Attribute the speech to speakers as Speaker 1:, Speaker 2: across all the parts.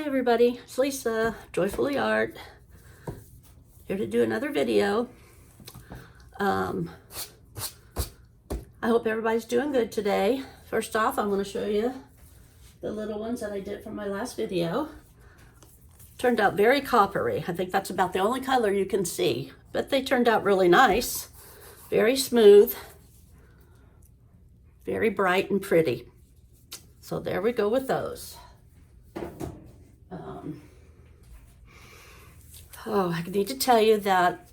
Speaker 1: everybody, it's Lisa, Joyfully Art, here to do another video. I hope everybody's doing good today. First off, I'm going to show you the little ones that I did from my last video. Turned out very coppery. I think that's about the only color you can see, but they turned out really nice, very smooth, very bright and pretty. So there we go with those. I need to tell you that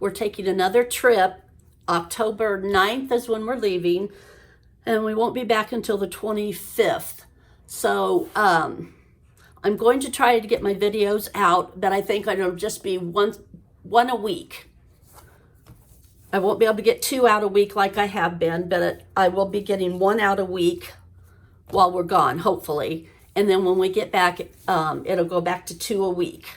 Speaker 1: we're taking another trip. October 9th is when we're leaving, and we won't be back until the 25th. So I'm going to try to get my videos out, but I think it'll just be one a week. I won't be able to get 2 out a week like I have been, but I will be getting 1 out a week while we're gone, hopefully. And then when we get back, it'll go back to 2 a week.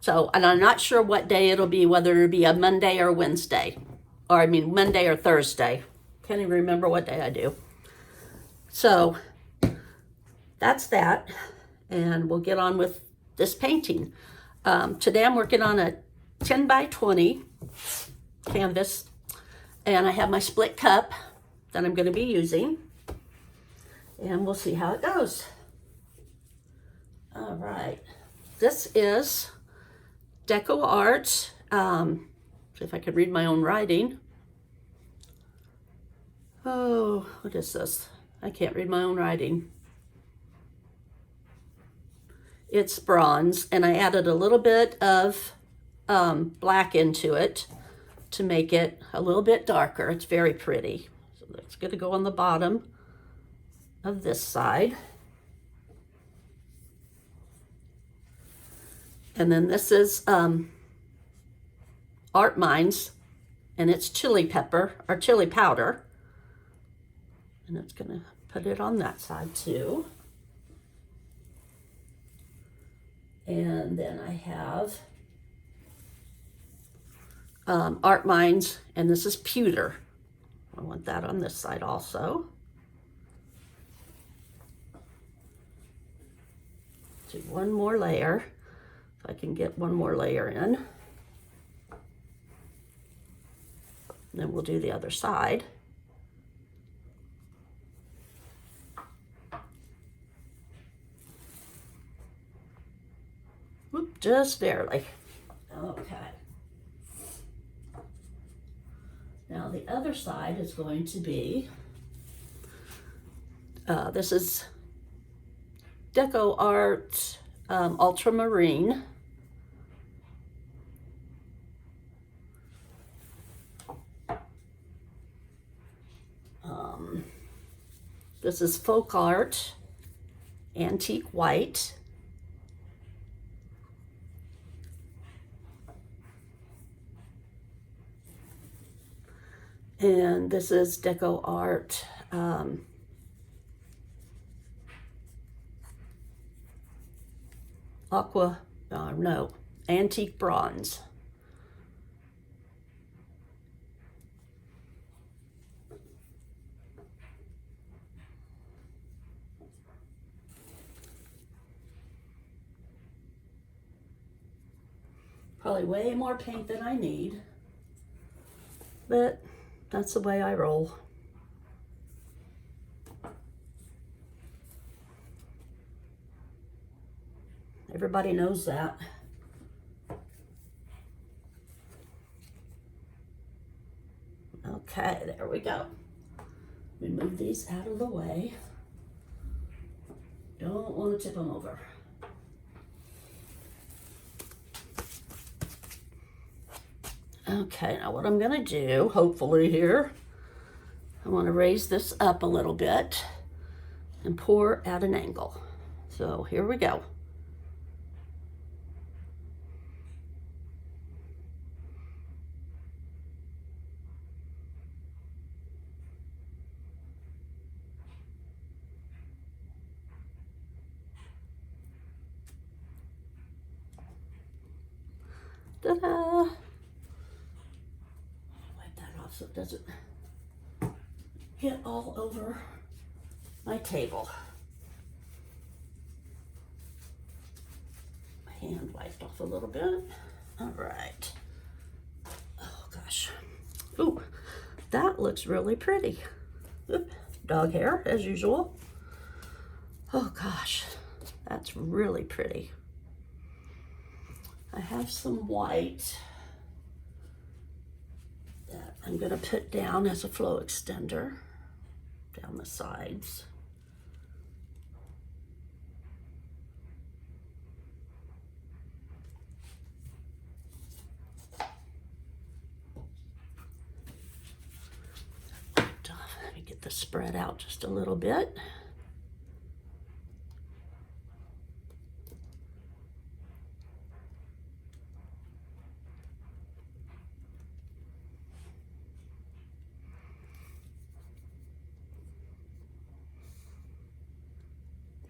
Speaker 1: So, and I'm not sure what day it'll be, whether it'll be a Monday or Wednesday. Or I mean, Monday or Thursday. Can't even remember what day I do. So, that's that. And we'll get on with this painting. Today I'm working on a 10 by 20 canvas. And I have my split cup that I'm going to be using. And we'll see how it goes. All right. This is Deco Art. See if I could read my own writing. Oh, what is this? I can't read my own writing. It's bronze, and I added a little bit of black into it to make it a little bit darker. It's very pretty. So that's going to go on the bottom of this side. And then this is Art Mines, and it's chili pepper, or chili powder. And it's going to put it on that side too. And then I have Art Mines, and this is pewter. I want that on this side also. Do one more layer, if I can get one more layer in. Then we'll do the other side. Whoop, just barely. Okay. Now the other side is going to be, this is Deco Art Ultramarine. This is Folk Art Antique White. And this is Deco Art aqua, no, antique bronze. Probably way more paint than I need, but that's the way I roll. Everybody knows that. Okay, there we go. We move these out of the way. Don't want to tip them over. Okay, now what I'm going to do, hopefully here, I want to raise this up a little bit and pour at an angle. So here we go. Ta-da! So it doesn't get all over my table. hand wiped off a little bit. All right. Oh gosh. Ooh, that looks really pretty. Oop, dog hair as usual. Oh gosh, that's really pretty. I have some white that I'm gonna put down as a flow extender down the sides. Let me get the spread out just a little bit.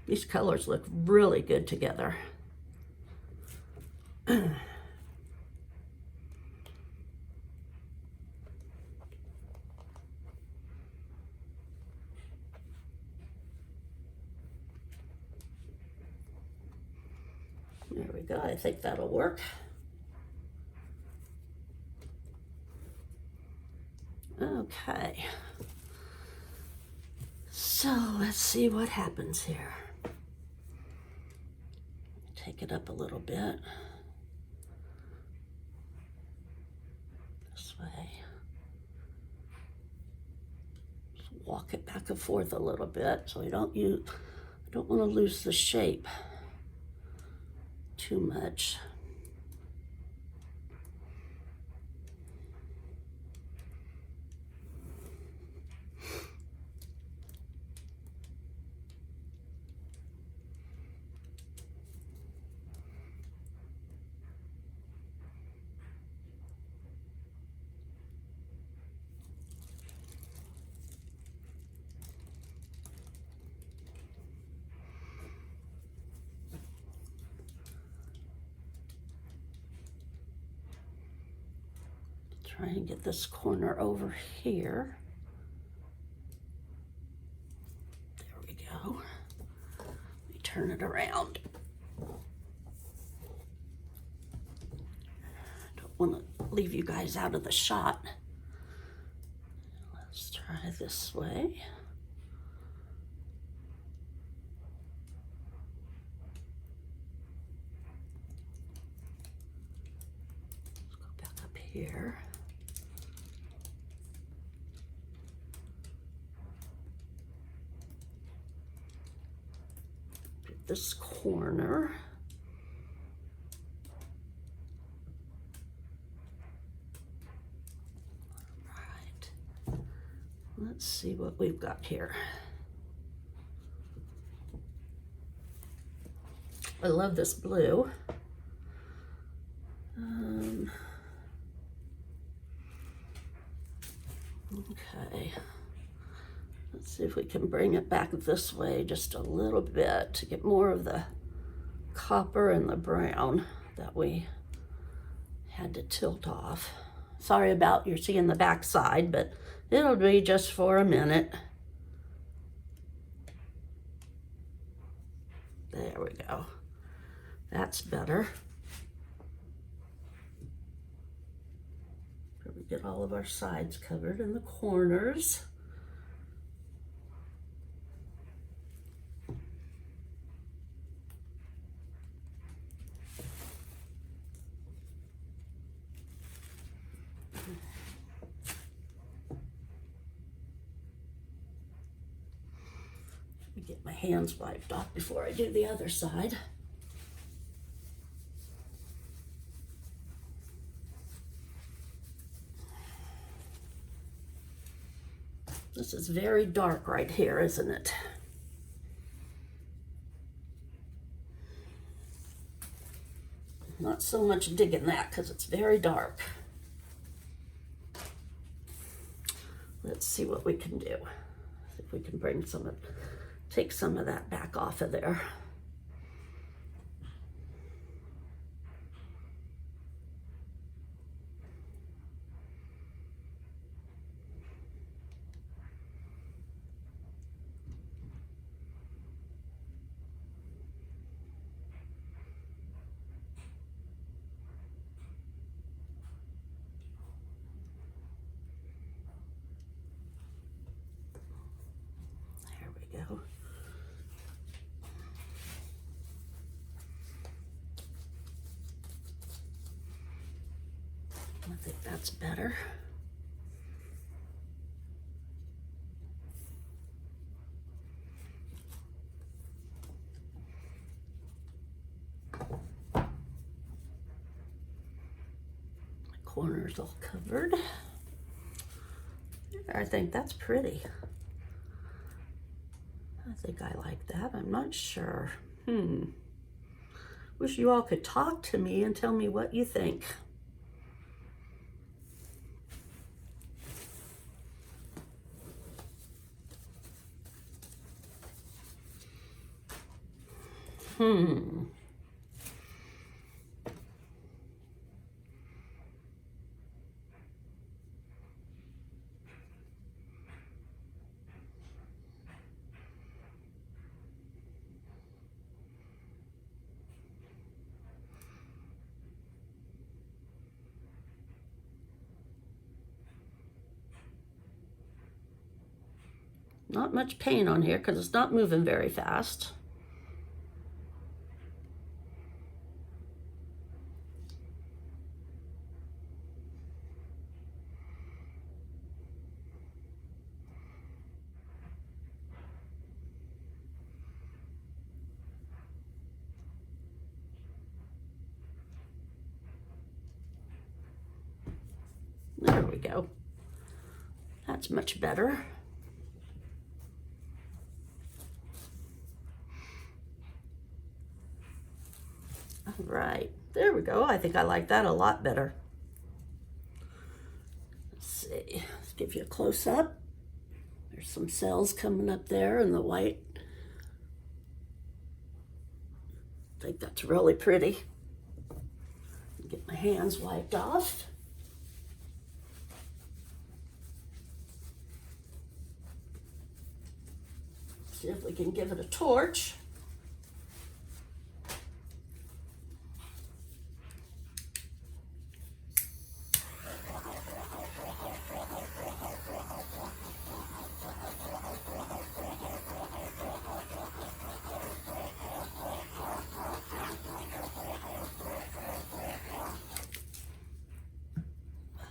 Speaker 1: These colors look really good together. There we go, I think that'll work. Okay. So let's see what happens here. Take it up a little bit. This way. Just walk it back and forth a little bit so I don't want to lose the shape too much. Try and get this corner over here. There we go. Let me turn it around. Don't want to leave you guys out of the shot. Let's try this way. Let's go back up here. This corner. All right. Let's see what we've got here. I love this blue. Okay. Let's see if we can bring it back this way just a little bit to get more of the copper and the brown that we had to tilt off. Sorry about you're seeing the back side, but it'll be just for a minute. There we go. That's better. We get all of our sides covered in the corners. Get my hands wiped off before I do the other side. This is very dark right here, isn't it? Not so much digging that because it's very dark. Let's see what we can do. See if we can bring some of, take some of that back off of there. I think that's better. Corners all covered. I think that's pretty. I think I like that. I'm not sure. Wish you all could talk to me and tell me what you think. Not much paint on here because it's not moving very fast. There we go. That's much better. All right, there we go. I think I like that a lot better. Let's see, let's give you a close-up. There's some cells coming up there in the white. I think that's really pretty. Get my hands wiped off. See if we can give it a torch.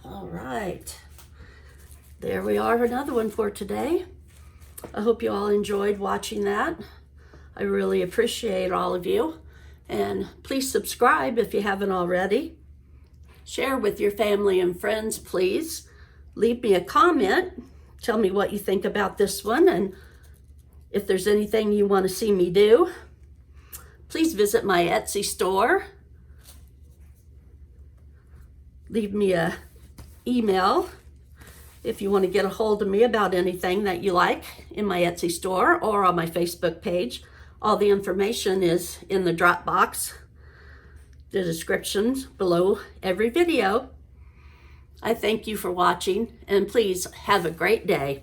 Speaker 1: All right, there we are, another one for today. I hope you all enjoyed watching that. I really appreciate all of you. And please subscribe if you haven't already. Share with your family and friends, please. Leave me a comment. Tell me what you think about this one and if there's anything you want to see me do. Please visit my Etsy store. Leave me a email if you want to get a hold of me about anything that you like in my Etsy store or on my Facebook page. All the information is in the drop box, the descriptions below every video. I thank you for watching, and please have a great day.